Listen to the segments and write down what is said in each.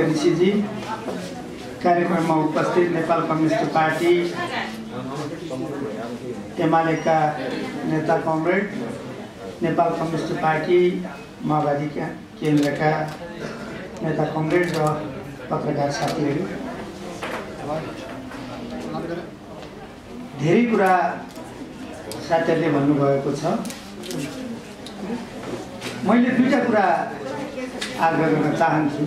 ऋषिजी, कार्यक्रममा उपस्थित Nepal communist party एमालेका नेता कमरेड, नेपाल कम्युनिस्ट पार्टी माओवादी केन्द्रका नेता कमरेड र पत्रकार साथीहरू, धेरै कुरा साथीहरूले भन्नुभएको छ। मैले दुईटा कुरा आग्रह गर्न चाहन्छु।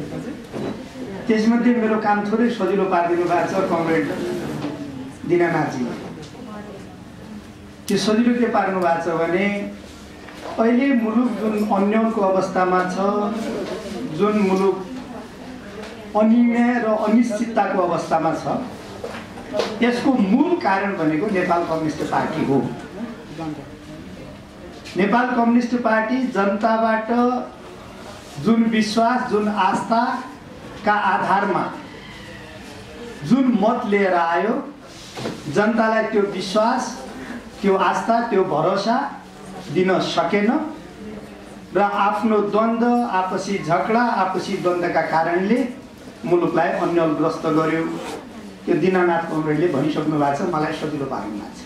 त्यसमध्ये मेरो काम थोरै सजिलो पारिदिनु भएको छ कमरेड दीनानाथजी। त्यो सजिलो के पार्नु भएको छ भने अहिले मुलुक जुन अन्योलको अवस्थामा छ, जुन मुलुक अनिर्णय र अनिश्चितताको अवस्थामा छ, यसको मूल कारण भनेको नेपाल कम्युनिस्ट पार्टी हो। नेपाल कम्युनिस्ट पार्टी जनताबाट जुन विश्वास, जुन आस्थाका आधारमा जुन मत लिएर आयो, जनतालाई त्यो विश्वास, त्यो आस्था, त्यो भरोसा दिन सकेन र आफ्नो द्वन्द्व, आपसी झगडा, आपसी द्वन्द्वका कारणले मुलुकलाई अन्यलग्रस्त गर्यो। त्यो दीनानाथ कमरेडले भनिसक्नु भएको छ, मलाई सजिलो पार्नु भएको छ।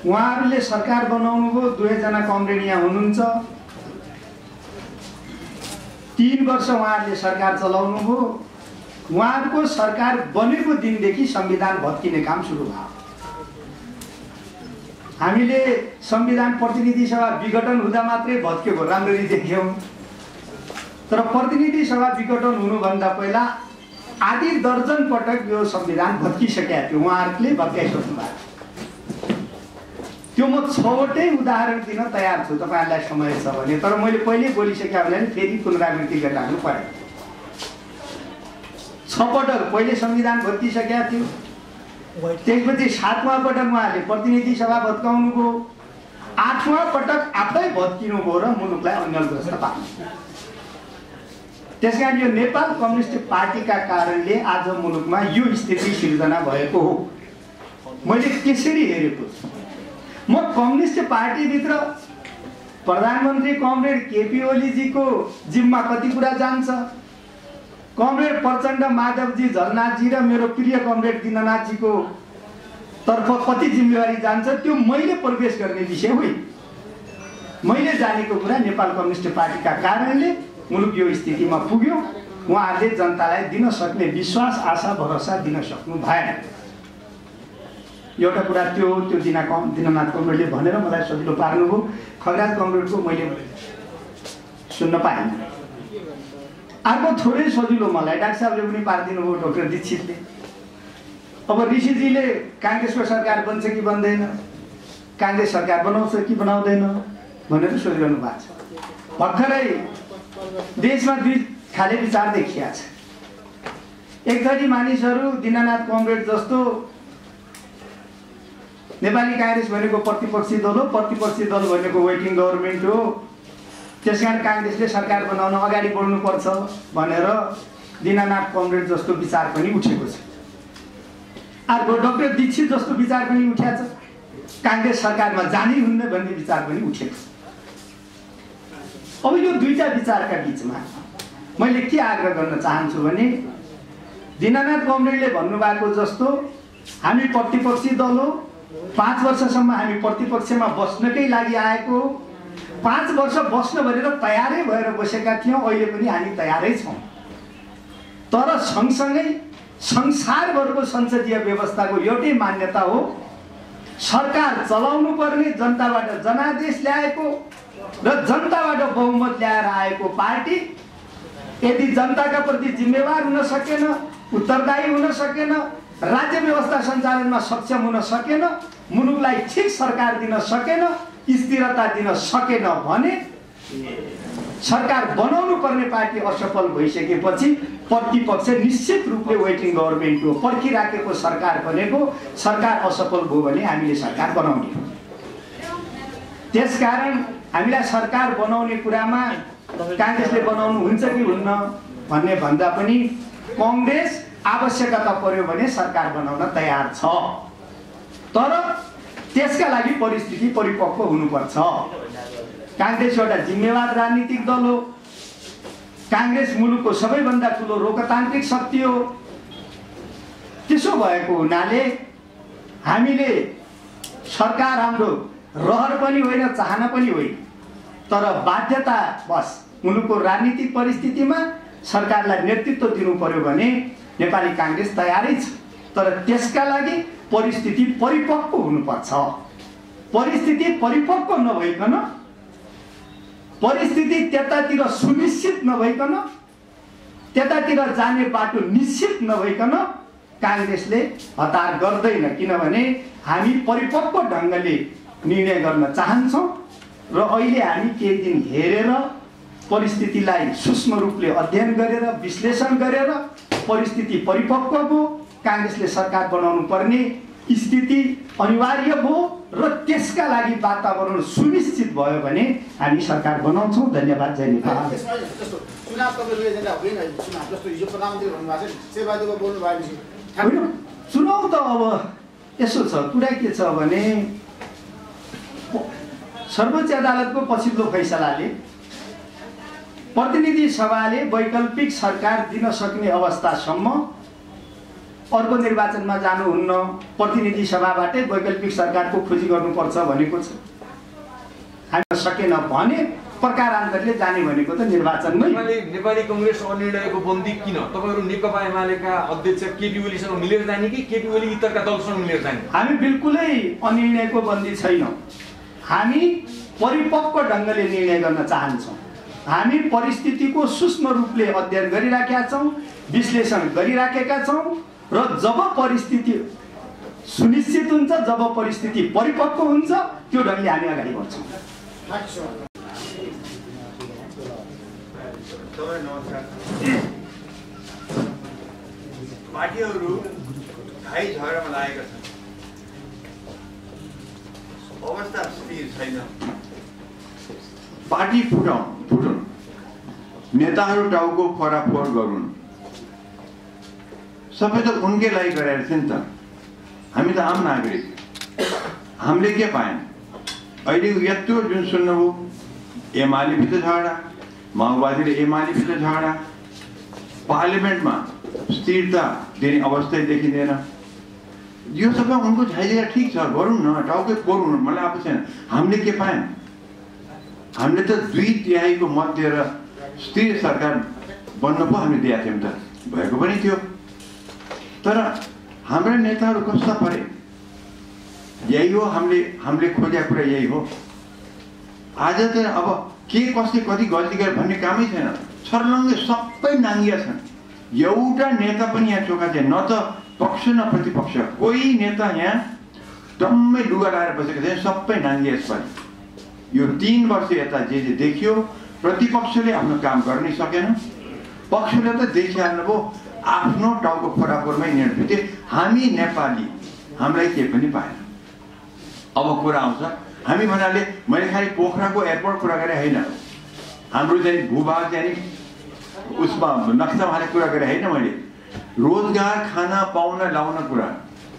उहाँहरूले सरकार बनाउनुभयो, 2 जना कमरेड यहाँ हुनुहुन्छ, 3 वर्ष उहाँहरूले सरकार चलाउनुभयो। उहाँहरूको सरकार बनेको दिनदेखि संविधान भत्किने काम सुरु भयो। हामीले संविधान प्रतिनिधि सभा विघटन हुँदा मात्रै भत्केको राम्ररी देख्यौँ, तर प्रतिनिधि सभा विघटन हुनुभन्दा पहिला आधी दर्जन पटक यो संविधान भत्किसकेका थियो, उहाँहरूले भत्काइसक्नु भएको। त्यो म 6वटै उदाहरण दिन तयार छु तपाईँहरूलाई समय छ भने, तर मैले पहिले बोलिसकेँ भने फेरि पुनरावृत्ति गरिराख्नु पर्यो। 6 पटक पहिले संविधान भत्किसकेका थियो, त्यसपछि 7वाँ पटक उहाँहरूले प्रतिनिधि सभा भत्काउनु भयो, 8वाँ पटक आफै भत्किनु भयो र मुलुकलाई अन्यलग्रस्त पार्नु। त्यसकारण यो नेपाल कम्युनिस्ट पार्टीका कारणले आज मुलुकमा यो स्थिति सिर्जना भएको हो। मैले त्यसरी हेरेको छु। म कम्युनिस्ट पार्टीभित्र प्रधानमन्त्री कमरेड केपी ओलीजीको जिम्मा कति कुरा जान्छ, कमरेड प्रचण्ड, माधवजी, झलनाथजी र मेरो प्रिय कमरेड दीनानाथजीको तर्फ कति जिम्मेवारी जान्छ, त्यो मैले प्रवेश गर्ने विषय होइन। मैले जानेको कुरा नेपाल कम्युनिस्ट पार्टीका कारणले मुलुक यो स्थितिमा पुग्यो। उहाँहरूले जनतालाई दिन सक्ने विश्वास, आशा, भरोसा दिन सक्नु भएन। एउटा कुरा त्यो दीनानाथ कमरेडले भनेर मलाई सजिलो पार्नुभयो। खगराज कमरेडको मैले सुन्न पाइनँ। अर्को थोरै सजिलो मलाई डाक्टर साहबले पनि पारिदिनु भयो, डाक्टर दीक्षितले। अब ऋषिजीले काङ्ग्रेसको सरकार बन्छ कि बन्दैन, काङ्ग्रेस सरकार बनाउँछ कि बनाउँदैन भनेर सोधिरहनु भएको छ। भर्खरै देशमा 2 खाले विचार देखिया छ। एक थरी मानिसहरू दीनानाथ कमरेड जस्तो नेपाली काङ्ग्रेस भनेको प्रतिपक्षी दल हो, प्रतिपक्षी दल भनेको वेटिङ गभर्मेन्ट हो, त्यसकारण काङ्ग्रेसले सरकार बनाउन अगाडि बढ्नुपर्छ भनेर दीनानाथ कमरेड जस्तो विचार पनि उठेको छ। अर्को डाक्टर दीक्षित जस्तो विचार पनि उठेको छ, काङ्ग्रेस सरकारमा जानै हुन्न भन्ने विचार पनि उठेको छ। अब यो दुईटा विचारका बीचमा मैले के आग्रह गर्न चाहन्छु भने दीनानाथ कमरेडले भन्नुभएको जस्तो हामी प्रतिपक्षी दल हो, 5 वर्षसम्म हामी प्रतिपक्षमा बस्नकै लागि आएको, 5 वर्ष बस्न भनेर तयारै भएर बसेका थियौँ, अहिले पनि हामी तयारै छौँ। तर सँगसँगै संसारभरको संसदीय व्यवस्थाको एउटै मान्यता हो, सरकार चलाउनु पर्ने जनताबाट जनादेश ल्याएको र जनताबाट बहुमत ल्याएर आएको पार्टी यदि जनताका प्रति जिम्मेवार हुन सकेन, उत्तरदायी हुन सकेन, राज्य व्यवस्था सञ्चालनमा सक्षम हुन सकेन, मुलुकलाई ठिक सरकार दिन सकेन, स्थिरता दिन सकेन भने सरकार बनाउनु पर्ने पार्टी असफल भइसकेपछि प्रतिपक्ष निश्चित रूपले वेटिङ गभर्मेन्ट हो। पर्खिराखेको सरकार भनेको सरकार असफल भयो भने हामीले सरकार बनाउने हो। त्यसकारण हामीलाई सरकार बनाउने कुरामा काङ्ग्रेसले बनाउनु हुन्छ कि हुन्न भन्ने भन्दा पनि काङ्ग्रेस आवश्यकता पर्यो भने सरकार बनाउन तयार छ, तर त्यसका लागि परिस्थिति परिपक्व हुनुपर्छ। काङ्ग्रेस एउटा जिम्मेवार राजनीतिक दल हो, काङ्ग्रेस मुलुकको सबैभन्दा ठुलो लोकतान्त्रिक शक्ति हो। त्यसो भएको हुनाले हामीले सरकार हाम्रो रहर पनि होइन, चाहना पनि होइन, तर बाध्यतावश मुलुकको राजनीतिक परिस्थितिमा सरकारलाई नेतृत्व दिनु पर्यो भने नेपाली काङ्ग्रेस तयारै छ। तर त्यसका लागि परिस्थिति परिपक्व हुनुपर्छ। परिस्थिति परिपक्व नभइकन, परिस्थिति त्यतातिर सुनिश्चित नभइकन, त्यतातिर जाने बाटो निश्चित नभइकन काङ्ग्रेसले हतार गर्दैन। किनभने हामी परिपक्व ढङ्गले निर्णय गर्न चाहन्छौँ र अहिले हामी केही दिन हेरेर परिस्थितिलाई सूक्ष्म रूपले अध्ययन गरेर विश्लेषण गरेर परिस्थिति परिपक्व भयो, काङ्ग्रेसले सरकार बनाउनु पर्ने स्थिति अनिवार्य भयो र त्यसका लागि वातावरण सुनिश्चित भयो भने हामी सरकार बनाउँछौँ। धन्यवाद। जय नेपाल। चुनाव त अब यसो छ, कुरा के छ भने सर्वोच्च अदालतको पछिल्लो फैसलाले प्रतिनिधि सभाले वैकल्पिक सरकार दिन सक्ने अवस्थासम्म अर्को निर्वाचनमा जानुहुन्न, प्रतिनिधि सभाबाटै वैकल्पिक सरकारको खोजी गर्नुपर्छ भनेको छ। हामी सकेन भने प्रकारान्तरले जाने भनेको त निर्वाचनमै। नेपाली कांग्रेस अनिर्णयको बन्दी किन? तपाईहरु नेकपा एमालेका अध्यक्ष केपी ओलीसँग मिलेर जाने कि केपी ओली इतरका दलसँग मिलेर जाने? हामी बिल्कुलै अनिर्णयको बन्दी छैनौँ। हामी परिपक्व ढङ्गले निर्णय गर्न चाहन्छौँ। हामी परिस्थितिको सूक्ष्म रूपले अध्ययन गरिराखेका छौँ, विश्लेषण गरिराखेका छौँ र जब परिस्थिति सुनिश्चित हुन्छ, जब परिस्थिति परिपक्व हुन्छ, त्यो ढङ्गले हामी अगाडि बढ्छौँ। पार्टीहरू घाइ झगडामा लागेका छन्, अवस्था स्थिर छैन। पार्टी फुटुन्, नेताहरू टाउको फोराफोर गरून्, सबै त उनकै लागि गरेर थियो नि त। हामी त आम नागरिक, हामीले के पायौँ? अहिले यत्रो जुन सुन्नुभयो, एमाले भित्र झगडा, माओवादीले एमाले भित्र झगडा, पार्लियामेन्टमा स्थिरता दिने अवस्था देखिँदैन। यो सबै उनको झाइझेरा ठिक छ, गरौँ न, टाउकै फोरौँ, मलाई आएको छैन। हामीले के पायौँ? हामीले त 2/3 मत दिएर स्थिर सरकार बन्न पो हामीले दिएका थियौँ त, भएको पनि थियो। तर हाम्रा नेताहरू कस्ता परे? यही हो हामीले खोजेको कुरा, यही हो। आज त अब के कसले कति गल्ती गरे भन्ने कामै छैन, छर्लङ्गै सबै नाङ्गिया छन्। एउटा नेता पनि यहाँ चोखा छैन, न त पक्ष न प्रतिपक्ष। कोही नेता यहाँ टम्मै लुगा लगाएर बसेको छैन, सबै नाङ्गिया छ। यो 3 वर्ष यता जे देखियो, प्रतिपक्षले आफ्नो काम गर्नै सकेन, पक्षले त देखिहाल्नुभयो आफ्नो टाउको फोराफोरमै निर्णय। हामी नेपाली, हामीलाई केही पनि पाएन। अब कुरा आउँछ, हामी भन्नाले मैले खालि पोखराको एयरपोर्ट कुरा गरेँ होइन, हाम्रो चाहिँ भूभाग चाहिँ उसमा नक्सामा हालेको कुरा गरेँ होइन। मैले रोजगार, खाना पाउन लाउन कुरा,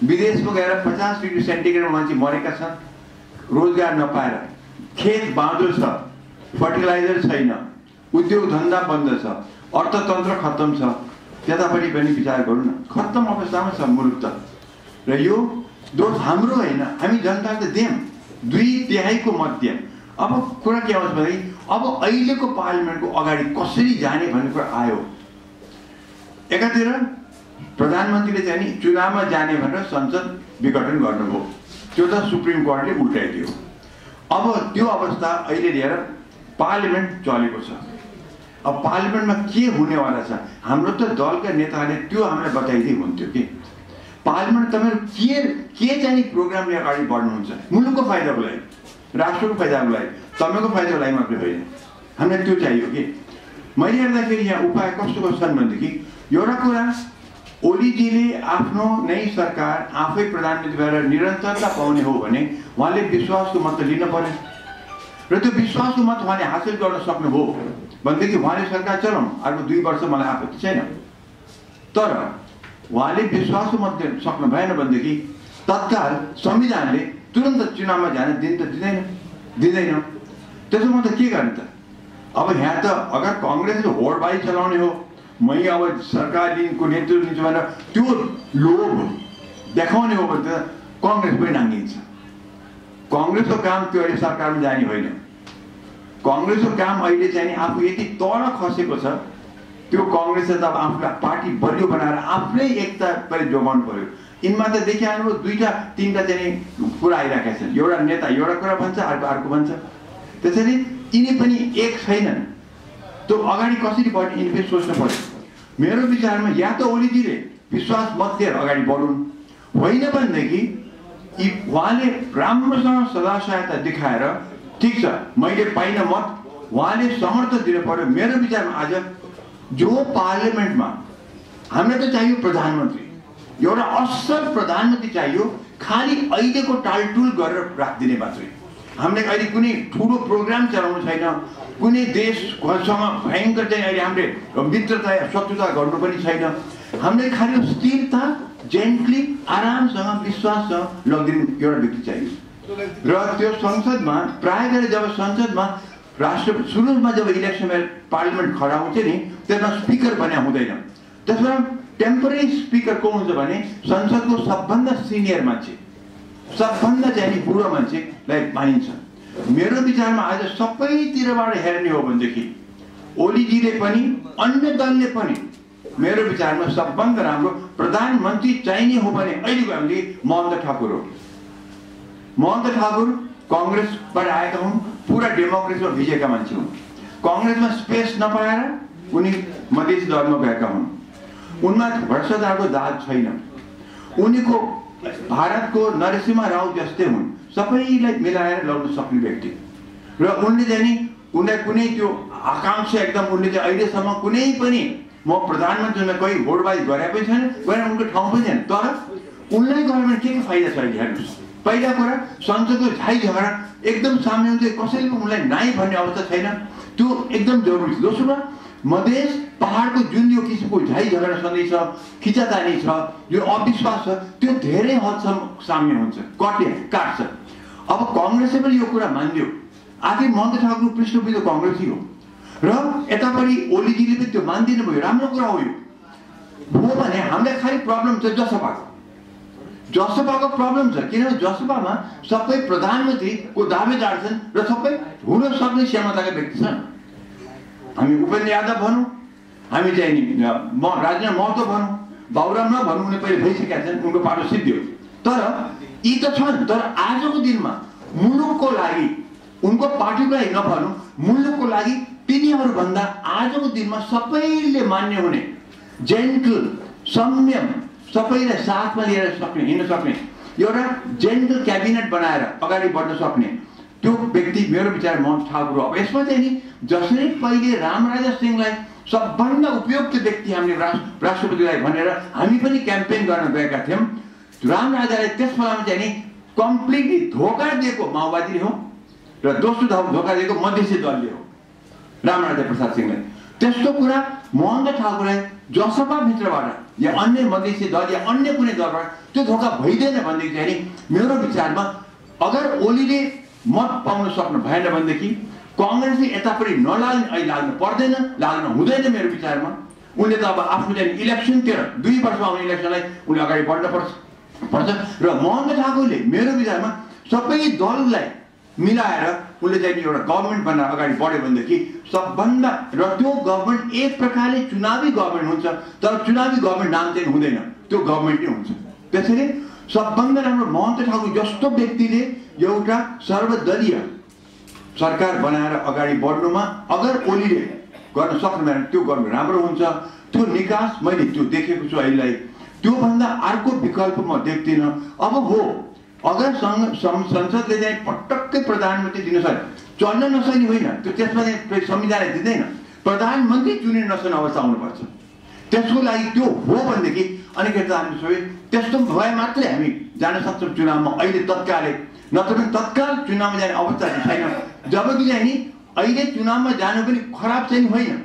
विदेशमा गएर 50 डिग्री सेन्टिग्रेडमा मान्छे मरेका छन् रोजगार नपाएर, खेत बाँझो छ, फर्टिलाइजर छैन, उद्योग धन्दा बन्द छ, अर्थतन्त्र खत्तम छ। त्यतापट्टि पनि विचार गरौँ न, खत्तम अवस्थामा छ मुलुक त। र यो दोष हाम्रो होइन, हामी जनता त दियौँ, 2/3 मत दियौँ। अब कुरा के आउँछ भने अब अहिलेको पार्लियामेन्टको अगाडि कसरी जाने भन्ने कुरा आयो। एकातिर प्रधानमन्त्रीले चाहिँ नि चुनावमा जाने भनेर संसद विघटन गर्नुभयो, त्यो त सुप्रिम कोर्टले उल्टाइदियो। अब त्यो अवस्था अहिले लिएर पार्लियामेन्ट चलेको छ। अब पार्लियामेन्टमा के हुनेवाला छ? हाम्रो त दलका नेताहरूले त्यो हामीलाई बताइदिए हुन्थ्यो कि पार्लियामेन्ट तपाईँहरू के चाहिँ प्रोग्राम लिएर अगाडि बढ्नुहुन्छ, मुलुकको फाइदाको लागि, राष्ट्रको फाइदाको लागि, तपाईँको फाइदाको लागि मात्रै होइन। हामीलाई त्यो चाहियो कि। मैले हेर्दाखेरि यहाँ उपाय कस्तो कस्तो छन् भनेदेखि, एउटा कुरा ओलीजीले आफ्नो नै सरकार आफै प्रधानमन्त्री भएर निरन्तरता पाउने हो भने उहाँले विश्वासको मत लिन पर्यो, र त्यो विश्वासको मत उहाँले हासिल गर्न सक्नुभयो भनेदेखि उहाँले सरकार चलाउँ, अर्को 2 वर्ष मलाई आपत्ति छैन। तर उहाँले विश्वासको मत दिन सक्नु भएन भनेदेखि तत्काल संविधानले तुरन्त चुनावमा जान दिन त दिँदैन। त्यसो म त के गर्ने त? अब यहाँ त अगर कांग्रेसले होडबाजी चलाउने हो, मै अब सरकारको नेतृत्व लिन्छु भनेर त्यो लोभ देखाउने हो भने त कांग्रेस पनि नाङ्गिन्छ। कांग्रेसको काम त्यो अहिले सरकारमा जाने होइन। कांग्रेसको काम अहिले चाहिँ आफू यति तल खसेको छ, त्यो कांग्रेसले त अब आफूलाई पार्टी बलियो बनाएर आफ्नै एकता पनि जोगाउनु पर्यो। यिनमा त देखिहाल्नु दुईटा तीनटा चाहिँ कुरा आइरहेका छन्, एउटा नेता एउटा कुरा भन्छ, अर्को भन्छ। त्यसैले यिनी पनि एक छैनन्। त्यो अगाडि कसरी बढ्ने यिनी सोच्नु पर्यो। मेरो विचारमा या त ओलीजीले विश्वास मत दिएर अगाडि बढुन्, होइन भनेदेखि उहाँले राम्रोसँग सदा सहायता देखाएर ठिक छ मैले पाइनँ मत, उहाँले समर्थन दिनु पर्यो। मेरो विचारमा आज जो पार्लियामेन्टमा हामीलाई त चाहियो प्रधानमन्त्री, एउटा असल प्रधानमन्त्री चाहियो, खालि अहिलेको टालटुल गरेर राखिदिने मात्रै। हामीले अहिले कुनै ठुलो प्रोग्राम चलाउनु छैन, कुनै देशसँग भयङ्कर चाहिँ अहिले हामीले मित्रता या शत्रुता गर्नु पनि छैन। हामीले खालि स्थिरता, जेन्टली आरामसँग विश्वाससँग लगिदिने एउटा व्यक्ति चाहियो। र त्यो संसदमा प्राय गरी जब संसदमा राष्ट्रपति सुरुमा जब इलेक्सनमा पार्लियामेन्ट खडा हुन्छ नि, त्यसमा स्पिकर बन्या हुँदैन। त्यसमा टेम्परेरी स्पिकर को हुन्छ भने संसदको सबभन्दा सिनियर मान्छे, सबभन्दा चाहिँ बुढो मान्छेलाई मानिन्छ। मेरो विचारमा आज सबैतिरबाट हेर्ने हो भनेदेखि ओलीजीले पनि अन्य दलले पनि मेरो विचारमा सबभन्दा राम्रो प्रधानमन्त्री चाहिने हो भने अहिलेको हामीले महन्त ठाकुर हो। महन्त ठाकुर कांग्रेसबाट आएका हुन्, पुरा डेमोक्रेसीमा भिजेका मान्छे हुन्। कांग्रेसमा स्पेस नपाएर उनी मधेसी दलमा गएका हुन्। उनमा भ्रष्टाचारको दाग छैन। उनीको भारतको नरसिंह राव जस्तै हुन्, सबैलाई मिलाएर ल्याउन सक्ने व्यक्ति। र उनले चाहिँ नि उनलाई कुनै त्यो आकांक्षा एकदम उनले चाहिँ अहिलेसम्म कुनै पनि म प्रधानमन्त्रीमा कोही होडबाजी गरे पनि छैन, गएर उनको ठाउँ पनि छैन। तर उनलाई गऱ्यो भने के फाइदा छ अहिले हेर्नुहोस्। पहिला कुरा संसदको झाइ झगडा एकदम सामने हुन्छ, कसैले पनि उनलाई नाइ भन्ने अवस्था छैन, त्यो एकदम जरुरी छ। दोस्रो मधेस पहाडको जुन यो किसिमको झाइ झगडा सधैँ छ, खिचातानी छ, यो अविश्वास छ, त्यो धेरै हदसम्म सामने हुन्छ, काट्छ। अब कांग्रेसले पनि यो कुरा मानिदियो। आखिर महन्त ठाकुर पृष्ठभूमि कांग्रेसै हो र यतापट्टि ओलीजीले पनि त्यो मानिदिनु भयो, राम्रो कुरा हो। यो हो भने हामीलाई खालि प्रब्लम छ जसपाको प्रब्लम छ, किनभने जसपामा सबै प्रधानमन्त्रीको दावेदार छन् र सबै हुन सक्ने क्षमताका व्यक्ति छन्। हामी उपेन्द्र यादव भनौँ, हामी चाहिँ नि राजेन्द्र महतो भनौँ, बाबुराम नभनौँ, उनी पहिले भइसकेका छन्, उनको पाटो सिद्धियो। तर यी त छन्, तर आजको दिनमा मुलुकको लागि उनको पार्टीको लागि नभनौँ, मुलुकको लागि तिनीहरूभन्दा आजको दिनमा सबैले मान्य हुने जेन्टल, संयम, सबैलाई साथमा लिएर सक्ने, हिँड्न सक्ने एउटा जेन्टल क्याबिनेट बनाएर अगाडि बढ्न सक्ने त्यो व्यक्ति मेरो विचार महन्त ठाकुर हो। अब यसमा चाहिँ नि जसरी पहिले रामराजा सिंहलाई सबभन्दा उपयुक्त व्यक्ति हामीले राष्ट्रपतिलाई भनेर हामी पनि क्याम्पेन गर्न गएका थियौँ, रामराजालाई त्यस बेलामा चाहिँ नि कम्प्लिटली धोका दिएको माओवादीले हो र दोस्रो धोका दिएको मधेसी दलले हो रामराजा प्रसाद सिंहलाई। त्यस्तो कुरा महन्त ठाकुरलाई जसपाभित्रबाट या अन्य मधेसी दल या अन्य कुनै दलबाट त्यो धोका भइदिएन भनेदेखि चाहिँ नि मेरो विचारमा अगर ओलीले मत पाउन सक्नु भएन भनेदेखि कांग्रेसले यतापट्टि नलाग्ने, अहिले लाग्नु पर्दैन, लाग्न हुँदैन मेरो विचारमा। उनले त अब आफ्नो चाहिँ इलेक्सनतिर 2 वर्षमा आउने इलेक्सनलाई उनले अगाडि बढ्न पर्छ र महन्त ठाकुरले मेरो विचारमा सबै दललाई मिलाएर उनले चाहिँ एउटा गभर्मेन्ट बनाएर अगाडि बढ्यो भनेदेखि सबभन्दा, र त्यो गभर्मेन्ट एक प्रकारले चुनावी गभर्मेन्ट हुन्छ, तर चुनावी गभर्मेन्ट नाम चाहिँ हुँदैन, त्यो गभर्मेन्ट नै हुन्छ। त्यसैले सबभन्दा राम्रो महन्त ठाकुर जस्तो व्यक्तिले एउटा सर्वदलीय सरकार बनाएर अगाडि बढ्नुमा अगर ओलीले गर्न सक्नु भएन त्यो गर्नु राम्रो हुन्छ। त्यो निकास मैले त्यो देखेको छु अहिलेलाई, त्योभन्दा अर्को विकल्प म देख्दिनँ। अब हो अगर संसदले चाहिँ पटक्कै प्रधानमन्त्री दिन सक्छ, चल्न नसक्ने होइन, त्यो त्यसमा चाहिँ संविधानले दिँदैन, प्रधानमन्त्री चुनिन नसक्ने अवस्था आउनुपर्छ। त्यसको लागि त्यो हो भनेदेखि अनिखेर हामी सबै त्यस्तो भए मात्रै हामी जान सक्छौँ चुनावमा। अहिले तत्कालै नत्र पनि तत्काल चुनावमा जाने अवस्था छैन। जबकि चाहिँ नि अहिले चुनावमा जानु पनि खराब चाहिँ होइन।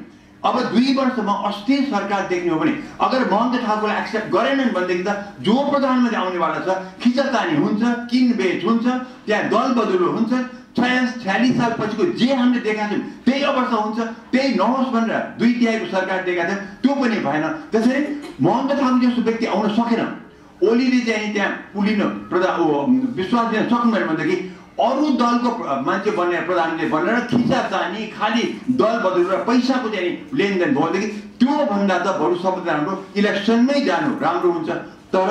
अब 2 वर्षमा अस्थिर सरकार देख्ने हो भने अगर महन्त ठाकुरलाई एक्सेप्ट गरेनन् भनेदेखि त जो प्रधानमन्त्री आउनेवाला छ खिचातानी हुन्छ, किनबेच हुन्छ, त्यहाँ दल बदुलो हुन्छ, 46 साल पछिको जे हामीले देखाएको छौँ त्यही अवस्था हुन्छ, त्यही नहोस् भनेर 2/3 सरकार दिएका थियो, त्यो पनि भएन। त्यसैले महन्त थापा जस्तो व्यक्ति आउन सकेन। ओलीले चाहिँ त्यहाँ पुलिन विश्वास दिन सक्नु भएन भनेदेखि अरू दलको मान्छे बनेर प्रधानमन्त्री बनेर खिचातानी खालि दल बदलेर पैसाको चाहिँ लेनदेन भएदेखि त्योभन्दा त बरु सबैभन्दा राम्रो इलेक्सनमै जानु राम्रो हुन्छ। तर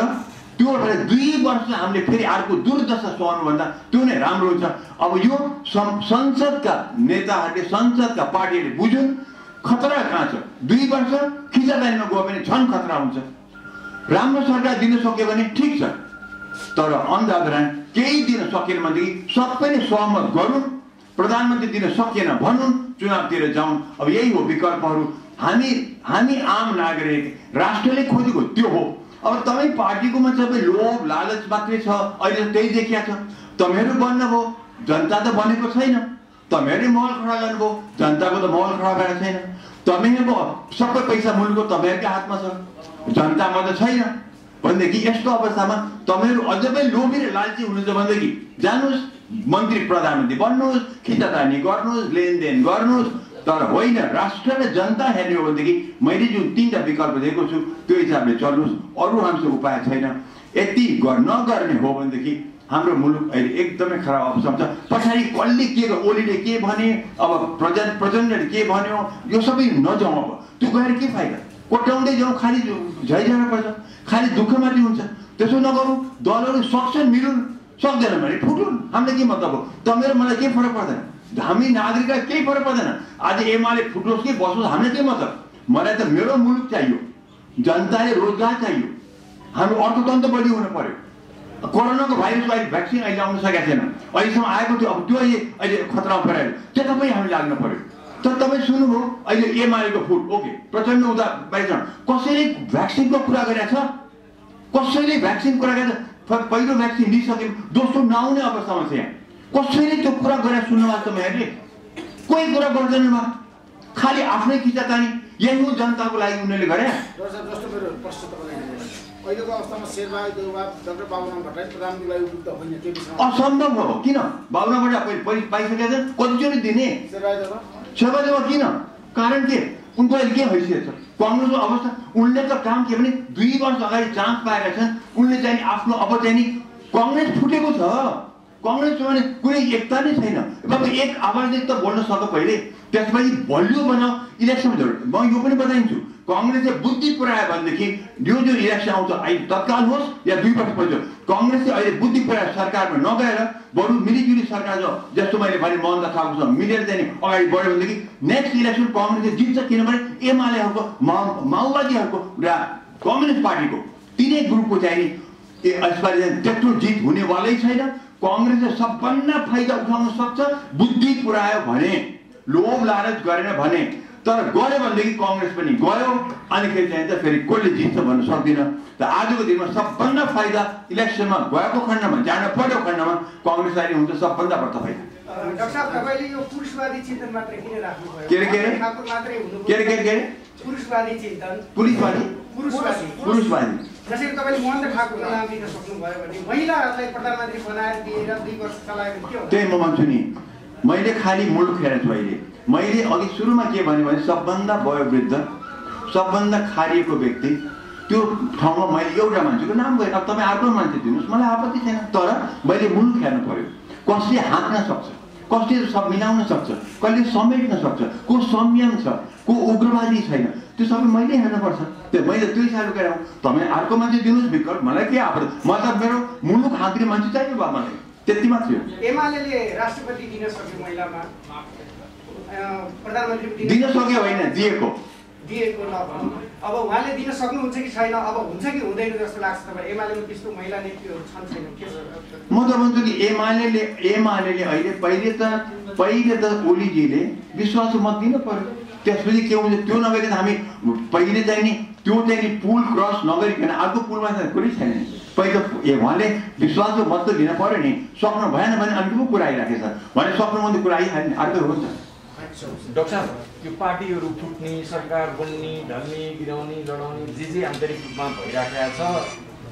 त्यो भएर 2 वर्ष हामीले फेरि अर्को दुर्दशा सहनुभन्दा त्यो नै राम्रो हुन्छ। अब यो संसदका नेताहरूले संसदका पार्टीहरूले बुझुन् खतरा कहाँ छ। 2 वर्ष खिचातानीमा गयो भने झन् खतरा हुन्छ। राम्रो सरकार दिन सक्यो भने ठिक छ, तर अन द अदर ह्यान्ड केही दिन सकेन भनेदेखि सबैले सहमत गरून्, प्रधानमन्त्री दिन सकिएन भनौँ, चुनावतिर जाउँ। अब यही हो विकल्पहरू। हामी आम नागरिक राष्ट्रले खोजेको त्यो हो। अब तपाईँ पार्टीकोमा सबै लोभ लालच मात्रै छ, अहिले त्यही देखिया छ। तपाईँहरू बन्नुभयो, जनता त बनेको छैन। तपाईँहरूले महल खडा गर्नुभयो, जनताको त महल खडा गरेको छैन। तपाईँहरूको सबै पैसा मुलुकको तपाईँहरूकै हातमा छ, जनतामा त छैन भनेदेखि यस्तो अवस्थामा तपाईँहरू अझ पनि लोभी र लालची हुनुहुन्छ भनेदेखि जानुहोस् मन्त्री प्रधानमन्त्री बन्नुहोस्, खिचातानी गर्नुहोस्, लेनदेन गर्नुहोस्, तर होइन राष्ट्र र जनता हेर्ने हो भनेदेखि मैले जुन 3टा विकल्प दिएको छु त्यो हिसाबले चल्नुहोस्। अरू हाम्रो उपाय छैन। यति नगर्ने हो भनेदेखि हाम्रो मुलुक अहिले एकदमै खराब अवस्थामा छ। पछाडि कसले के ओलीले के भने, अब प्रचण्डले के भन्यो, यो सबै नजाउँ। अब त्यो गएर के फाइदा? कोट्याउँदै जाउँ, खालि झैझगडा पर्छ, खालि दुःख मात्रै हुन्छ। त्यसो नगरौँ। दलहरू सक्छन् मिलुन्, सक्दैन भने फुटुन्। हामीलाई के मतलब हो? तपाईँहरू मलाई केही फरक पर्दैन, हामी नागरिकलाई केही फरक पर्दैन। आज एमाले फुटोस् कि बसोस् हामीलाई के मतलब? मलाई त मेरो मुलुक चाहियो, जनताले रोजगार चाहियो, हाम्रो अर्थतन्त्र बलियो हुनु पर्यो। कोरोनाको भाइरसको अहिले भ्याक्सिन अहिले आउन सकेको छैन, अहिलेसम्म आएको थियो। अब त्यो अहिले खतरामा पऱ्यो, त्यो तपाईँ हामी लाग्नु पर्यो। तर तपाईँ सुन्नुभयो अहिले एमालेको फुट ओके, प्रचण्ड हुँदा बाहिर कसैले भ्याक्सिनको कुरा गरेको छ? कसैले भ्याक्सिन कुरा गरेको छ? पहिलो भ्याक्सिन लिइसक्यो, दोस्रो नआउने अवस्थामा छ। यहाँ कसैले त्यो कुरा गरेर सुन्नुभयो तपाईँहरूले? कोही कुरा गर्दैन भयो, खालि आफ्नै खिचातानी। यही हो जनताको लागि उनीहरूले गरे। जस्तो मेरो प्रश्न तपाईँलाई अहिलेको अवस्थामा शेरबहादुर देउवा डाक्टर बाबुराम भट्टराई प्रधानमन्त्रीलाई उपयुक्त होइन, त्यो विषयमा असम्भव हो। किन? बाबुराम भट्टराई पाइसकेका छन्, कतिचोटि दिने? शेरबहादुर देउवा किन? कारण के? उनको अहिले के हैसियत छ? कङ्ग्रेसको अवस्था उनले त काम के भने 2 वर्ष अगाडि चान्स पाएका छन्। उनले चाहिँ आफ्नो अब चाहिँ नि कङ्ग्रेस फुटेको छ। कङ्ग्रेस भने कुनै एकता नै छैन। अब एक आवाजले त बोल्न सक्यो पहिले, त्यसपछि बलियो बनाऊ इलेक्सन जरुर। म यो पनि बताइन्छु, कङ्ग्रेसले बुद्धि पुऱ्यायो भनेदेखि यो जो इलेक्सन आउँछ अहिले तत्काल होस् या 2 वर्ष पछि, कङ्ग्रेसले अहिले बुद्धि पुऱ्यायो सरकारमा नगएर बरु मिलिजुली सरकार जस्तो मैले भने महन्त थापासँग मिलेर चाहिँ अगाडि बढ्यो भनेदेखि नेक्स्ट इलेक्सन कङ्ग्रेसले जित्छ। किनभने एमालेहरूको माओवादीहरूको र कम्युनिस्ट पार्टीको तिनै ग्रुपको चाहिँ यसपालि त्यत्रो जित हुनेवालै छैन। कङ्ग्रेसले सबभन्दा फाइदा उठाउन सक्छ बुद्धि पुऱ्यायो भने, लोभ लालच गरेन भने। तर गऱ्यो भनेदेखि कङ्ग्रेस पनि गयो, अनिखेरि चाहिँ त फेरि कसले जित्छ भन्न सक्दिन। त आजको दिनमा सबभन्दा फाइदा इलेक्सनमा गएको खण्डमा, जान पर्यो खण्डमा कङ्ग्रेसलाई हुन्छ सबभन्दा बढ्ता फाइदा। डाक्टर साहब तपाईले यो पुरुषवादी चिन्तन मात्रै किन राख्नु भयो? के ठाकुर मात्रै हुनु के पुरुषवादी चिन्तन, पुरुषवादी जसरी तपाईले महन्त ठाकुरको नाम लिन सक्नु भयो भने महिलाहरूलाई प्रधानमन्त्री बनाएर दिएर 2 वर्ष चलायो भने के हुन्छ? त्यही म भन्छु नि, मैले खालि मुलुक हेरेको छु। अहिले मैले अघि सुरुमा के भने सबभन्दा वयोवृद्ध, सबभन्दा खारिएको व्यक्ति, त्यो ठाउँमा मैले एउटा मान्छेको नाम गएँ। अब तपाईँ अर्को मान्छे दिनुहोस्, मलाई आपत्ति छैन। तर मैले मुलुक हेर्नु पर्यो, कसले हाँक्न सक्छ, कसले सब मिलाउन सक्छ, कसले समेट्न सक्छ, को संयम छ, को उग्रवादी छैन, त्यो सबै मैले हेर्नुपर्छ। त्यो मैले त्यो हिसाबले गएर तपाईँ अर्को मान्छे दिनुहोस् विकल्प, मलाई के आपत्ति? मतलब मेरो मुलुक हाँक्ने मान्छे चाहियो बा मलाई, त्यति मात्रै हो। एमाले राष्ट्रपति दिन सक्यो, महिलामा प्रधानमन्त्री दिन सक्यो होइन, दिएको नभनौँ। अब उहाँले दिन सक्नुहुन्छ कि छैन, अब हुन्छ कि हुँदैन जस्तो लाग्छ तपाईँ? एमालेमा त्यस्तो महिला नेत्रीहरू छन् छैन? म त भन्छु कि एमाले अहिले पहिले त ओलीजीले विश्वासको मत दिनु पर्यो। त्यसपछि के हुन्छ त्यो नभइकन हामी पहिले चाहिँ नि त्यो चाहिँ नि पुल क्रस नगरिकन अर्को पुलमा कुरै छैन। पहिलो उहाँले विश्वासको मत त दिन पर्यो नि। सक्नु भएन भने अर्को पो कुरा आइराखेछ भने सक्नु भने कुरा आइहाल्ने अर्को हुन्छ। डाक्टर साहब त्यो पार्टीहरू फुट्ने, सरकार बन्ने, ढल्ने, गिराउने, लडाउने जे आन्तरिक रूपमा भइराखेको छ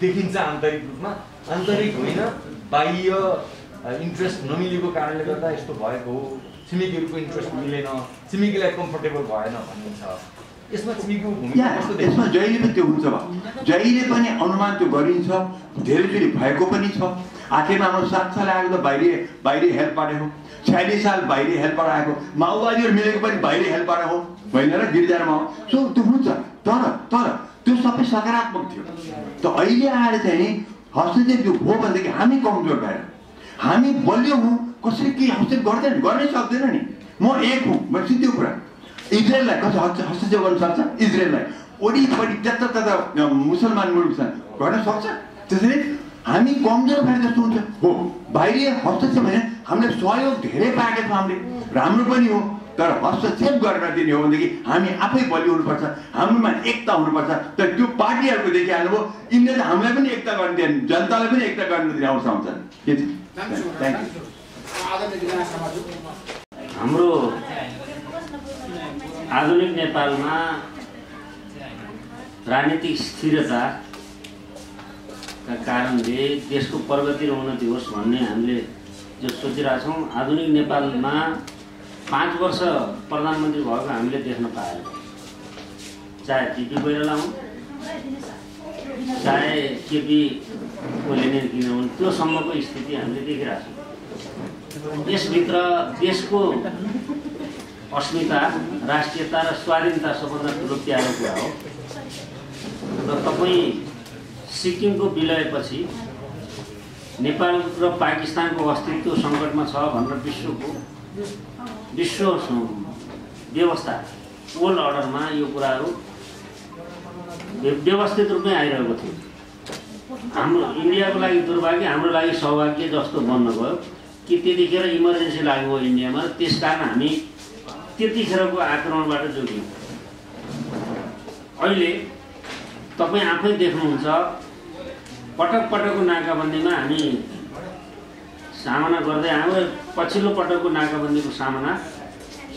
देखिन्छ। आन्तरिक रूपमा, आन्तरिक होइन बाह्य इन्ट्रेस्ट नमिलेको कारणले गर्दा यस्तो भएको हो, छिमेकीहरूको इन्ट्रेस्ट मिलेन, छिमेकीलाई कम्फर्टेबल भएन भन्ने छ। यसमा छिमेकीको भूमिका कस्तो देख्छ? यसमा जहिले पनि त्यो हुन्छ, जहिले पनि अनुमान त्यो गरिन्छ, धेरैचोटि भएको पनि छ। आखिरमा हाम्रो 7 साल आएको त बाहिरी हेल्पबाट हो, 46 साल बाहिरी हेल्पबाट आएको, माओवादीहरू मिलेको पनि बाहिरी हेल्पबाट हो होइन र, गिरिजामा हो। सो त्यो हुन्छ, तर त्यो सबै सकारात्मक थियो। त अहिले आएर चाहिँ हस्तक्षेप जो हो भनेदेखि हामी कमजोर भएर, हामी बलियो हौँ, कसरी के हस्तक्षेप गर्नै सक्दैन नि। म एक हुँ, म सिधै कुरा, इजरायललाई कसरी हस्तक्षेप गर्न सक्छ? इजरायललाई वरिपरि जता मुसलमान मुलुक छन्, गर्न सक्छ? त्यसरी हामी कमजोर भएर जस्तो हुन्छ हो। बाहिरी हस्तक्षेप होइन, हामीले सहयोग धेरै पाएका छौँ, हामीले राम्रो पनि हो, तर हस्तक्षेप गरेर दिने हो भनेदेखि हामी आफै बलियो हुनुपर्छ, हाम्रोमा एकता हुनुपर्छ। तर त्यो पार्टीहरूको देखिहाल्नुभयो, यिनले त हामीलाई पनि एकता गर्न दिएन, जनतालाई पनि एकता गर्न दिने अवस्था हुन्छ। हाम्रो आधुनिक नेपालमा राजनीतिक स्थिरताका कारणले देशको प्रगति र उन्नति होस् भन्ने हामीले जो सोचिरहेछौँ, आधुनिक नेपालमा 5 वर्ष प्रधानमन्त्री भएको हामीले देख्न पाएनौँ। चाहे टिपी कोइराला हुन्, चाहे केपी ओलीले किन हुन्, त्यो सम्मको स्थिति हामीले देखिरहेछौँ। यसभित्र देशको अस्मिता, राष्ट्रियता र स्वाधीनता सबभन्दा ठुलो प्यारो कुरा हो। र तपाईँ सिक्किमको विलयपछि नेपाल र पाकिस्तानको अस्तित्व सङ्कटमा छ भनेर विश्व व्यवस्था वर्ल्ड अर्डरमा यो कुराहरू व्यवस्थित रूपमै आइरहेको थियो। हाम्रो इन्डियाको लागि दुर्भाग्य, हाम्रो लागि सौभाग्य जस्तो बन्न गयो कि त्यतिखेर इमर्जेन्सी लागु भयो इन्डियामा, र त्यसकारण हामी त्यतिखेरको आक्रमणबाट जोगियौँ। अहिले तपाईँ आफै देख्नुहुन्छ, पटकको नाकाबन्दीमा हामी सामना गर्दै आयौँ। पछिल्लो पटकको नाकाबन्दीको सामना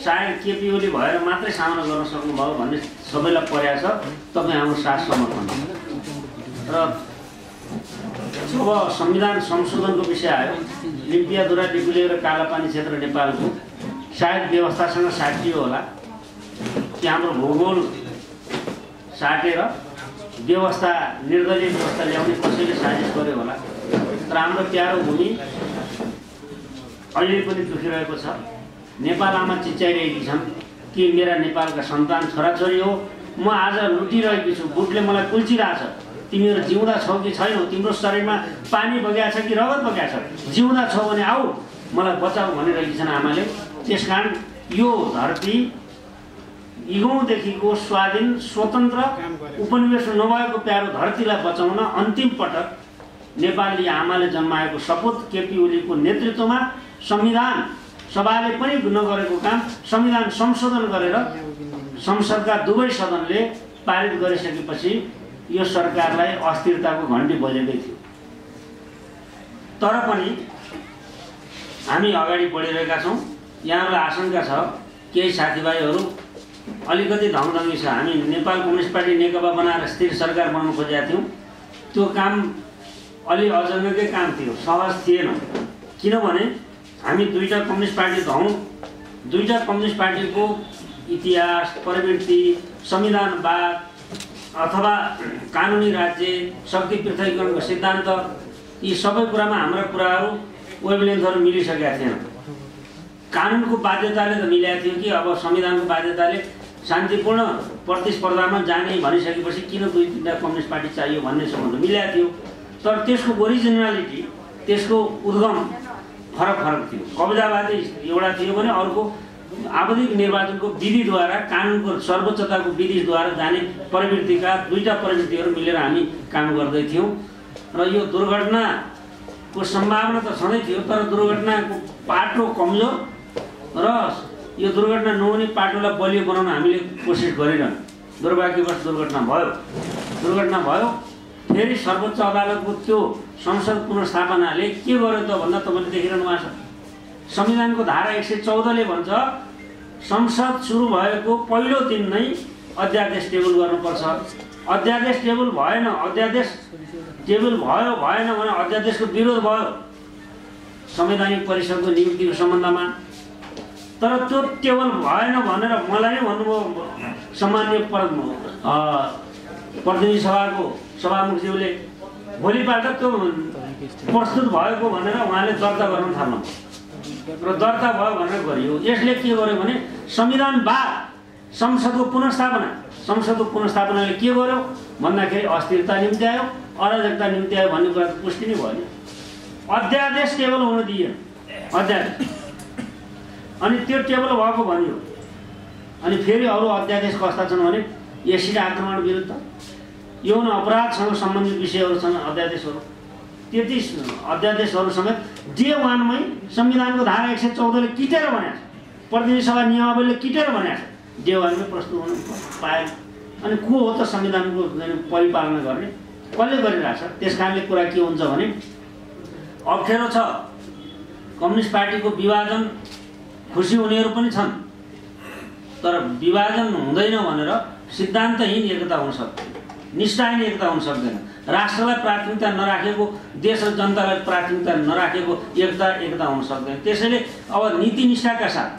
सायद केपी ओली भएर मात्रै सामना गर्न सक्नुभयो भन्ने सबैलाई पर्या छ। तपाईँ हाम्रो साथ समर्थन। र जब संविधान संशोधनको विषय आयो, लिम्पियाधुरादेखि लिएर कालापानी क्षेत्र नेपालको सायद व्यवस्थासँग साटियो होला कि हाम्रो भूगोल साटेर व्यवस्था, निर्दलीय व्यवस्था ल्याउने कसैले साजिस गर्यो होला। तर हाम्रो प्यारो भूमि अहिले पनि दुखिरहेको छ। नेपाल आमा चिच्याइरहेकी छन् कि मेरा नेपालका सन्तान छोराछोरी हो, म आज लुटिरहेकी छु, बुटले मलाई कुल्चिरहेछ, तिमीहरू जिउँदा छौ कि छैनौ, तिम्रो शरीरमा पानी बगेको छ कि रगत बगेको छ, जिउँदा छौ भने आऊ मलाई बचाऊ भनिरहेकी छन् आमाले। त्यसकारण यो धरती युगौँदेखिको स्वाधीन स्वतन्त्र उपनिवेश नभएको प्यारो धरतीलाई बचाउन अन्तिम पटक नेपाली आमाले जन्माएको सपुत केपी ओलीको नेतृत्वमा संविधान सभाले पनि नगरेको काम संविधान संशोधन गरेर संसदका दुवै सदनले पारित गरिसकेपछि यो सरकारलाई अस्थिरताको घन्टी बजेकै थियो। तर पनि हामी अगाडि बढिरहेका छौँ। यहाँलाई आशंका छ केही साथीभाइहरू अलिकति धमधमी छ। हामी नेपाल कम्युनिस्ट पार्टी नेकपा बनाएर स्थिर सरकार बनाउन खोजेका थियौँ। त्यो काम अलि अजन्मेकै काम थियो, सहज थिएन। किनभने हामी दुईटा कम्युनिस्ट पार्टी हौँ। दुईटा कम्युनिस्ट पार्टीको इतिहास, प्रवृत्ति, संविधानवाद अथवा कानुनी राज्य, शक्ति पृथकीकरणको सिद्धान्त, यी सबै कुरामा हाम्रा कुराहरू वेभलेन्थहरू मिलिसकेका थिएन। कानुनको बाध्यताले त मिलेको थियो कि अब संविधानको बाध्यताले शान्तिपूर्ण प्रतिस्पर्धामा जाने भनिसकेपछि किन दुई तिनवटा कम्युनिस्ट पार्टी चाहियो भन्ने सम्बन्ध मिलेको थियो। तर त्यसको ओरिजिनालिटी, त्यसको उद्गम फरक थियो। कब्जावादी एउटा थियो भने अर्को आवधिक निर्वाचनको विधिद्वारा, कानुनको सर्वोच्चताको विधिद्वारा जाने प्रवृत्तिका दुईटा प्रवृत्तिहरू मिलेर हामी काम गर्दै थियौँ। र यो दुर्घटनाको सम्भावना त छँदै थियो, तर दुर्घटनाको पाटो कमजोर र यो दुर्घटना नहुने पाटोलाई बलियो बनाउन हामीले कोसिस गरिरहनु। दुर्भाग्यवश दुर्घटना भयो। फेरि सर्वोच्च अदालतको त्यो संसद पुनर्स्थापनाले के गर्यो त भन्दा तपाईँले देखिरहनु भएको छ। संविधानको धारा 114ले भन्छ संसद सुरु भएको पहिलो दिन नै अध्यादेश टेबल गर्नुपर्छ। अध्यादेश टेबल भएन, अध्यादेश टेबल भयो भएन भने अध्यादेशको विरोध भयो। संवैधानिक परिषदको नियुक्तिको सम्बन्धमा। तर त्यो टेबल भएन भनेर मलाई नै भन्नुभयो सामान्य प्रतिनिधि सभाको सभामुखज्यूले, भोलिपल्ट त्यो प्रस्तुत भएको भनेर उहाँले दर्ता गर्न थाल्नु र दर्ता भयो भनेर गरियो। यसले के गर्यो भने संविधानवाद संसदको पुनर्स्थापनाले के गर्यो भन्दाखेरि अस्थिरता निम्ति आयो, अराजकता निम्ति आयो भन्ने कुरा पुष्टि नै भयो नि। अध्यादेश टेबल हुन दिइएन, अध्यादेश, अनि त्यो टेबल भएको भनियो। अनि फेरि अरू अध्यादेश कस्ता छन् भने एसिड आक्रमण विरुद्ध, यौन अपराधसँग सम्बन्धित विषयहरू छन् अध्यादेशहरू। 33 अध्यादेशहरू समेत डे 1 मै संविधानको धारा 114ले किटेर बनाएको छ, प्रतिनिधि सभा नियमावलीले किटेर बनाएको छ, डे 1 मै प्रस्तुत हुन पाएन। अनि को हो त संविधानको परिपालना गर्ने, कसले गरिरहेछ? त्यस कारणले कुरा के हुन्छ भने अप्ठ्यारो छ। कम्युनिस्ट पार्टीको विभाजन खुसी हुनेहरू पनि छन्, तर विभाजन हुँदैन भनेर सिद्धान्तहीन एकता हुन सक्दैन, निष्ठाहीन एकता हुन सक्दैन। राष्ट्रलाई प्राथमिकता नराखेको, देश र जनतालाई प्राथमिकता नराखेको एकता हुन सक्दैन। त्यसैले अब नीति निष्ठाका साथ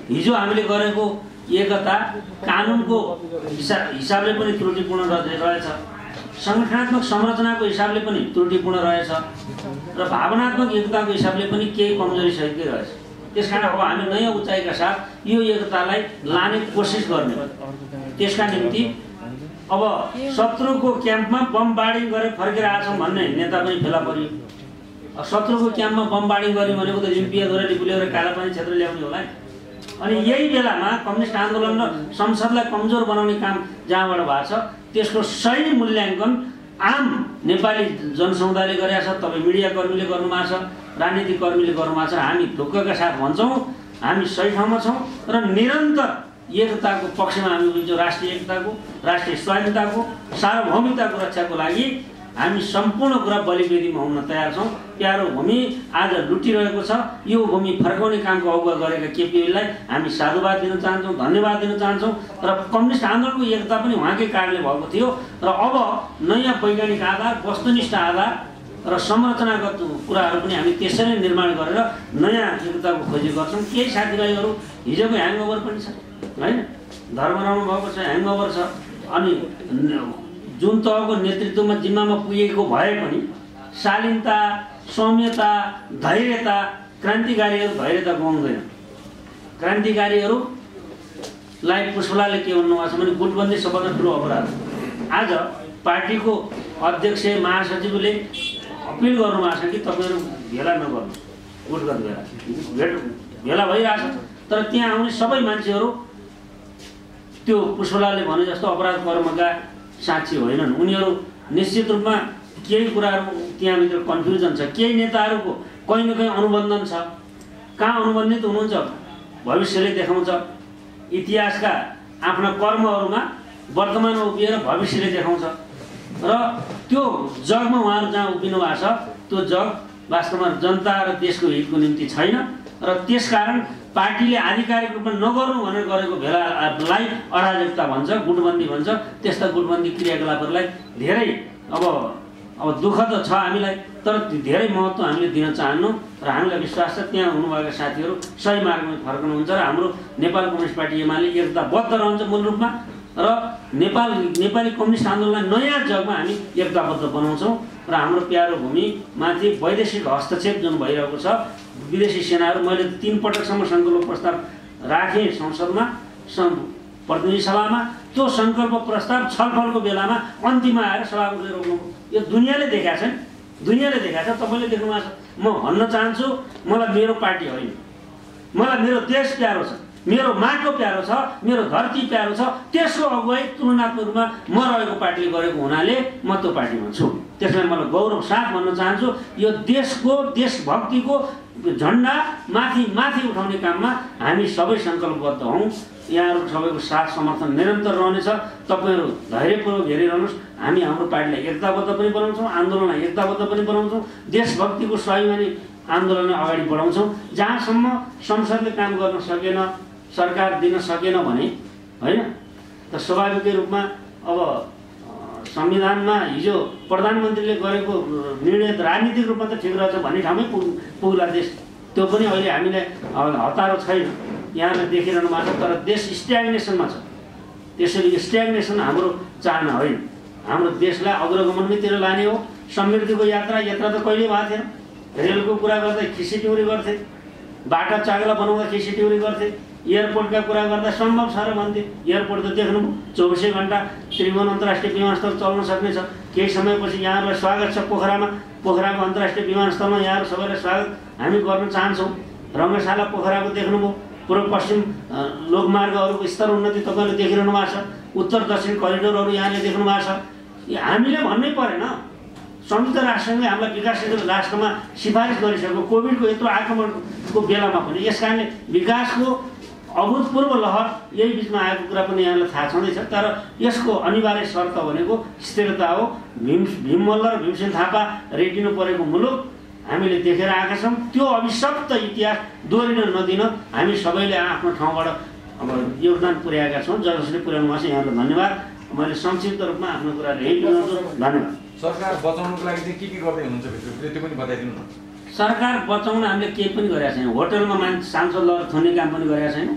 हिजो हामीले गरेको एकता कानुनको हिसाबले पनि त्रुटिपूर्ण रहेछ, संगठनात्मक संरचनाको हिसाबले पनि त्रुटिपूर्ण रहेछ र भावनात्मक एकताको हिसाबले पनि केही कमजोरी सहितकै रहेछ। त्यसकारण अब हामी नयाँ उचाइका साथ यो एकतालाई लाने कोसिस गर्ने। त्यसका निम्ति अब शत्रुको क्याम्पमा बमबार्डिङ गरेर फर्केर आछौँ भन्ने नेता पनि फेला परियो। शत्रुको क्याम्पमा बमबार्डिङ गर्यो भनेको त लिम्पियाद्वारा लिपुलेर कालापानी क्षेत्र ल्याउने होला नि। अनि यही बेलामा कम्युनिस्ट आन्दोलन र संसदलाई कमजोर बनाउने काम जहाँबाट भएको छ त्यसको सही मूल्याङ्कन आम नेपाली जनसमुदायले गरेका छ, तपाईँ मिडियाकर्मीले गर्नुभएको छ, राजनीतिक कर्मीले गर्नुभएको छ। हामी ढुक्कका साथ भन्छौँ हामी सही ठाउँमा छौँ र निरन्तर एकताको पक्षमा हामी हुन्छौँ। राष्ट्रिय एकताको, राष्ट्रिय स्वाधीनताको, सार्वभौमिकताको रक्षाको लागि हामी सम्पूर्ण कुरा बलिवेदीमा हुन तयार छौँ। प्यारो भूमि आज लुटिरहेको छ, यो भूमि फर्काउने कामको अगुवा गरेका केपी ओलीलाई हामी साधुवाद दिन चाहन्छौँ, धन्यवाद दिन चाहन्छौँ। र कम्युनिस्ट आन्दोलनको एकता पनि उहाँकै कारणले भएको थियो र अब नयाँ वैज्ञानिक आधार, वस्तुनिष्ठ आधार र संरचनागत कुराहरू पनि हामी त्यसैले निर्माण गरेर नयाँ एकताको खोजी गर्छौँ। केही साथीभाइहरू हिजोको ह्याङओभर पनि छ हैन, धर्मराउनु भएको छ, ह्याङओभर छ। अनि जुन तहको नेतृत्वमा जिम्मामा पुगेको भए पनि शालीनता, सौम्यता, धैर्यता, क्रान्तिकारीहरू धैर्यता गुमाउँदैन। क्रान्तिकारीहरूलाई पुष्पलालले के भन्नुभएको छ भने गुटबन्दी सबभन्दा ठुलो अपराध। आज पार्टीको अध्यक्ष महासचिवले अपिल गर्नुभएको छ कि तपाईँहरू भेला नगर्नु, गुटगत भेला भइरहेछ। तर त्यहाँ आउने सबै मान्छेहरू त्यो पुष्पलालले भने जस्तो अपराध कर्मका साक्षी होइनन्। उनीहरू निश्चित रूपमा केही कुराहरू त्यहाँभित्र कन्फ्युजन छ। केही नेताहरूको कहीँ न कहीँ अनुबन्धन छ। कहाँ अनुबन्धित हुनुहुन्छ भविष्यले देखाउँछ। इतिहासका आफ्ना कर्महरूमा वर्तमानमा उभिएर भविष्यले देखाउँछ र त्यो जगमा उहाँहरू जहाँ उभिनु भएको छ त्यो जग वास्तवमा जनता र देशको हितको निम्ति छैन। र त्यसकारण पार्टीले आधिकारिक रूपमा नगर्नु भनेर गरेको भेलालाई अराजकता भन्छ, गुटबन्दी भन्छ। त्यस्ता गुटबन्दी क्रियाकलापहरूलाई धेरै अब दुःख त छ हामीलाई, तर धेरै महत्त्व हामीले दिन चाहन्नौँ र हामीलाई विश्वास छ त्यहाँ हुनुभएका साथीहरू सही मार्गमा फर्कनुहुन्छ र हाम्रो नेपाल कम्युनिस्ट पार्टी एमाले एकताबद्ध रहन्छ मूल रूपमा र नेपाली कम्युनिस्ट आन्दोलनलाई नयाँ जगमा हामी एकताबद्ध बनाउँछौँ र हाम्रो प्यारो भूमिमाथि वैदेशिक हस्तक्षेप जुन भइरहेको छ, विदेशी सेनाहरू, मैले 3 पटकसम्म सङ्कल्प प्रस्ताव राखेँ संसदमा, प्रतिनिधि सभामा। त्यो सङ्कल्प प्रस्ताव छलफलको बेलामा अन्तिममा आएर सभामुखले रोक्नु। यो दुनियाँले देखाएको छ नि, दुनियाँले देखाएको छ, तपाईँले देख्नु भएको छ। म भन्न चाहन्छु मलाई मेरो पार्टी होइन, मलाई मेरो देश प्यारो छ, मेरो माटो प्यारो छ, मेरो धरती प्यारो छ। त्यसको अगुवाई तुलनात्मक रूपमा म रहेको पार्टीले गरेको हुनाले म त्यो पार्टीमा छु। त्यसलाई मलाई गौरव साथ भन्न चाहन्छु। यो देशको, देशभक्तिको झन्डा माथि उठाउने काममा हामी सबै सङ्कल्पबद्ध हौँ। यहाँहरूको सबैको साथ समर्थन निरन्तर रहनेछ। तपाईँहरू धैर्यपूर्वक हेरिरहनुहोस्। हामी हाम्रो पार्टीलाई एकताबद्ध पनि बनाउँछौँ, आन्दोलनलाई एकताबद्ध पनि बनाउँछौँ, देशभक्तिको स्वाभिमानी आन्दोलनलाई अगाडि बढाउँछौँ। जहाँसम्म संसदले काम गर्न सकेन, सरकार दिन सकेन भने होइन त स्वाभाविकै रूपमा अब संविधानमा हिजो प्रधानमन्त्रीले गरेको निर्णय राजनीतिक रूपमा त ठिक रहेछ भन्ने ठाउँमै पुग्ला देश। त्यो पनि अहिले हामीले हतारो छैन, यहाँले देखिरहनु भएको छ। तर देश स्ट्याग्नेसनमा छ, त्यसैले स्ट्याग्नेसन हाम्रो चाहना होइन। हाम्रो देशलाई अग्रगमनतिर लाने हो। समृद्धिको यात्रा त कहिले भएको थिएन। रेलको कुरा गर्दा खिसिटिउरी गर्थे, बाटा चागला बनाउँदा खिसिटिउरी गर्थे, एयरपोर्टका कुरा गर्दा सम्भव छ र भन्थे। एयरपोर्ट त देख्नु 24 घण्टा त्रिभुवन अन्तर्राष्ट्रिय विमानस्थल चल्न सक्ने छ। केही समयपछि यहाँहरूलाई स्वागत छ पोखरामा। पोखराको अन्तर्राष्ट्रिय विमानस्थलमा यहाँहरू सबैलाई स्वागत हामी गर्न चाहन्छौँ। रङ्गशाला पोखराको देख्नुभयो, पूर्व पश्चिम लोकमार्गहरूको स्तर उन्नति तपाईँले देखिरहनु भएको छ। उत्तर दक्षिण करिडोरहरू यहाँले देख्नु भएको छ। हामीले भन्नै परेन, संयुक्त राष्ट्रसङ्घले हामीलाई विकासशील राष्ट्रमा सिफारिस गरिसक्यो कोभिडको यत्रो आक्रमणको बेलामा पनि। यस कारणले विकासको अभूतपूर्व लहर यही बिचमा आएको कुरा पनि यहाँलाई थाहा छँदैछ। तर यसको अनिवार्य शर्त भनेको स्थिरता हो। भीममल्ल र भीमसेन थापा रेटिनु परेको मुलुक हामीले देखेर आएका छौँ। त्यो अभिशप्त इतिहास दोहोरिन नदिन हामी सबैले आफ्नो ठाउँबाट अब योगदान पुर्याएका छौँ। जसले पुर्याउनु भएको छ यहाँलाई धन्यवाद। मैले संक्षिप्त रूपमा आफ्नो कुरा यही पुर्याउँछु। धन्यवाद। सरकार बचाउनुको लागि चाहिँ के गर्दै हुनुहुन्छ भित्र त्यो पनि बताइदिनु न। सरकार बचाउन हामीले केही पनि गरेका छैनौँ। होटलमा मान्छे सांसद लगेर थुन्ने काम पनि गरेका छैनौँ।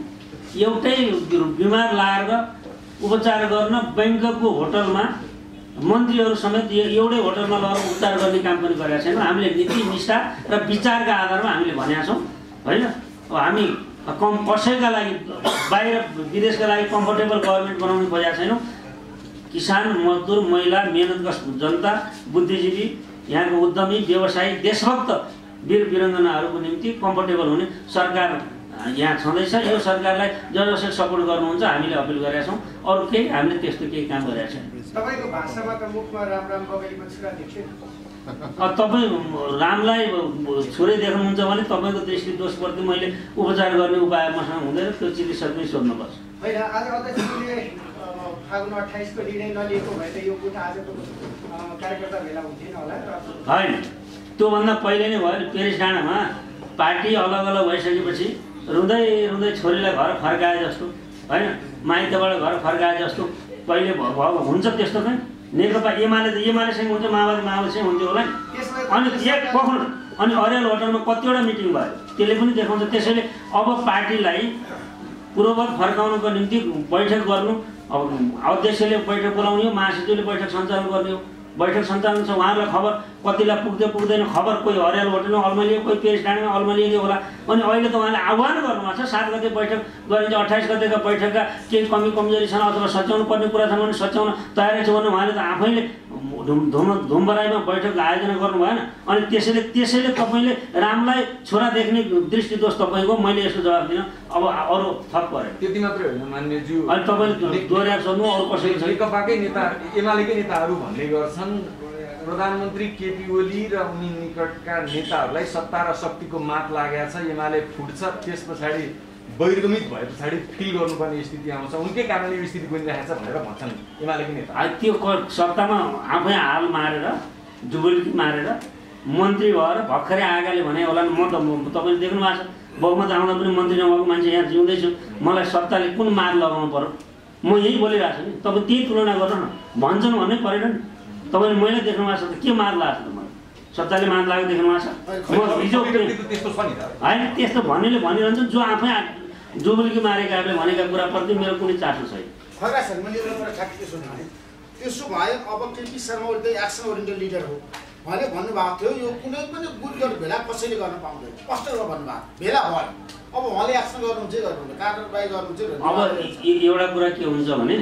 एउटै बिमार लाएर उपचार गर्न बैंकको होटलमा मन्त्रीहरू समेत एउटै होटलमा लगेर उपचार गर्ने काम पनि गरेका छैनौँ। हामीले नीति निष्ठा र विचारका आधारमा हामीले भनेका छौँ होइन। अब हामी कसैका लागि बाहिर विदेशका लागि कम्फर्टेबल गभर्मेन्ट बनाउनु खोजेका छैनौँ। किसान, मजदुर, महिला, मेहनतकश जनता, बुद्धिजीवी, यहाँको उद्यमी, व्यवसायी, देशभक्त वीर वीरङ्गनाहरूको निम्ति कम्फर्टेबल हुने सरकार यहाँ छँदैछ। यो सरकारलाई जसले सपोर्ट गर्नुहुन्छ हामीले अपिल गरेका छौँ। अरू केही हामीले त्यस्तो केही काम गरेका छैन। तपाईँको भाषामा त मुखमा राम राम बगैलीको छुरा देख्छु। तपाईँ रामलाई छोरै देख्नुहुन्छ भने तपाईँको दृष्टि दोषप्रति मैले उपचार गर्ने उपाय मसँग हुँदैन। त्यो चिकित्सकले सोध्नुपर्छ। होइन, आज अध्यक्षले फागुन 28 को निर्णय नलिएको भए त यो गुट आजको कार्यकर्ता भेला हुन्थेन होला। होइन, त्योभन्दा पहिले नै भयो। पेरिस डाँडामा पार्टी अलग अलग भइसकेपछि रुँदै रुँदै छोरीलाई घर फर्काए जस्तो होइन, माइतबाट घर फर्काए जस्तो पहिले हुन्छ त्यस्तो चाहिँ। नेकपा एमालेसँग हुन्छ, माओवादीसँग हुन्थ्यो होला नि। अनि अनि अर्याल होटलमा कतिवटा मिटिङ भयो त्यसले पनि देखाउँछ। त्यसैले अब पार्टीलाई पूर्ववत फर्काउनको निम्ति बैठक गर्नु। अब अध्यक्षले बैठक बोलाउने हो, महासचिवले बैठक सञ्चालन गर्ने हो। बैठक सञ्चालन छ, उहाँहरूलाई खबर कतिलाई पुग्दैन खबर। कोही हरियाल होटलमा अल्मलियो, कोही पेरिस डाँडामा अल्मलियो होला। अनि अहिले त उहाँले आह्वान गर्नुभएको छ 7 गते बैठक गरिन्छ। 28 गतेका बैठकका केही कमी कमजोरी छन् अथवा सच्याउनु पर्ने कुरा छ भने सच्याउन तयारी छ भने उहाँले त आफैले धुमबराईमा बैठक आयोजना गर्नु भएन। अनि त्यसैले तपाईँले रामलाई छोरा देख्ने दृष्टिदोष तपाईँको। मैले यसको जवाब दिन अब अरू थप पऱ्यो। त्यति मात्रै होइन मान्यज्यू, अनि तपाईँले दोहोऱ्याएर सोध्नु अरू कसैको छैन। नेकपाकै नेता एमालेकै नेताहरू भन्ने गर्छन् प्रधानमन्त्री केपी ओली र उनी निकटका नेताहरूलाई सत्ता र शक्तिको मात लागेको छ, एमाले फुट्छ, त्यस पछाडि बहिर्गमित भए पछाडि फिल गर्नुपर्ने स्थिति आउँछ, उनकै कारणले यो स्थिति बनिरहेको छ भनेर भन्छन् एमालेकै नेता। त्यो सत्तामा आफै हाल मारेर डुबुल्की मारेर मन्त्री भएर भर्खरै आगाले भने होला। म त तपाईँले देख्नु भएको छ बहुमत आउँदा पनि मन्त्री नभएको मान्छे यहाँ जिउँदैछु। मलाई सत्ताले कुन मार लगाउनु पर्यो म यही बोलिरहेको छु नि। तपाईँ त्यही तुलना गर्नु न, भन्छन् भन्नै परेन नि। तपाईँले मैले देख्नु भएको छ त के मार लागेको छ त मलाई? सत्ताले मार लागेको देख्नु भएको छ? म हिजो होइन त्यस्तो भन्नेले भनिरहन्छ। जो आफै डुबुल्की मारेकाहरूले भनेका कुराप्रति मेरो कुनै चासो छैन। खगरा सर, मैले एउटा कुरा ठ्याक्कै सुने त्यसो भए अब KP Sharma Oli action oriented leader हो। उहाँले भन्नुभएको थियो यो कुनै पनि गुट भेला कसैले गर्न पाउँदैन, स्पष्ट रूपमा भन्नुभएको भेला भयो। अब उहाँले एक्सन गर्नुहुन्छ कारबाही गर्नुहुन्छ। अब एउटा कुरा के हुन्छ भने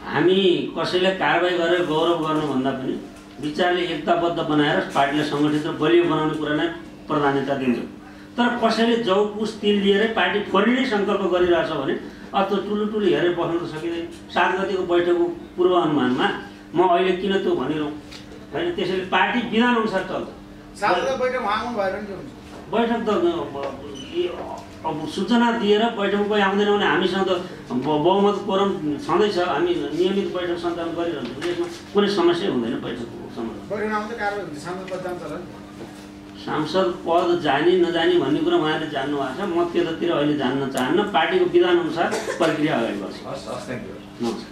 हामी कसैलाई कारबाही गरेर गौरव गर्नुभन्दा पनि विचारले एकताबद्ध बनाएर पार्टीलाई सङ्गठित र बलियो बनाउने कुरालाई प्राधान्यता दिन्छौँ। तर कसैले जौपुस तिल लिएरै पार्टी फोरिनै सङ्कल्प गरिरहेछ भने अब त्यो ठुलो हेरेर बस्न त सकिँदैन। 7 गतिको बैठकको पूर्वानुमानमा म अहिले किन त्यो भनिरहँ होइन। त्यसैले पार्टी विधान अनुसार चल्छ। बैठक त अब सूचना दिएर बैठकमा कोही आउँदैन भने हामीसँग त बहुमत कोरम छँदैछ। हामी नियमित बैठक सञ्चालन गरिरहन्छौँ। त्यसमा कुनै समस्या हुँदैन बैठकको सम्बन्धमा। सांसद पद जाने नजाने भन्ने कुरा उहाँले जान्नु भएको छ। म त्यतातिर अहिले जान्न चाहन्न। पार्टीको विधान अनुसार प्रक्रिया अगाडि बढ्छ। हस्, थ्याङ्क यू। नमस्कार।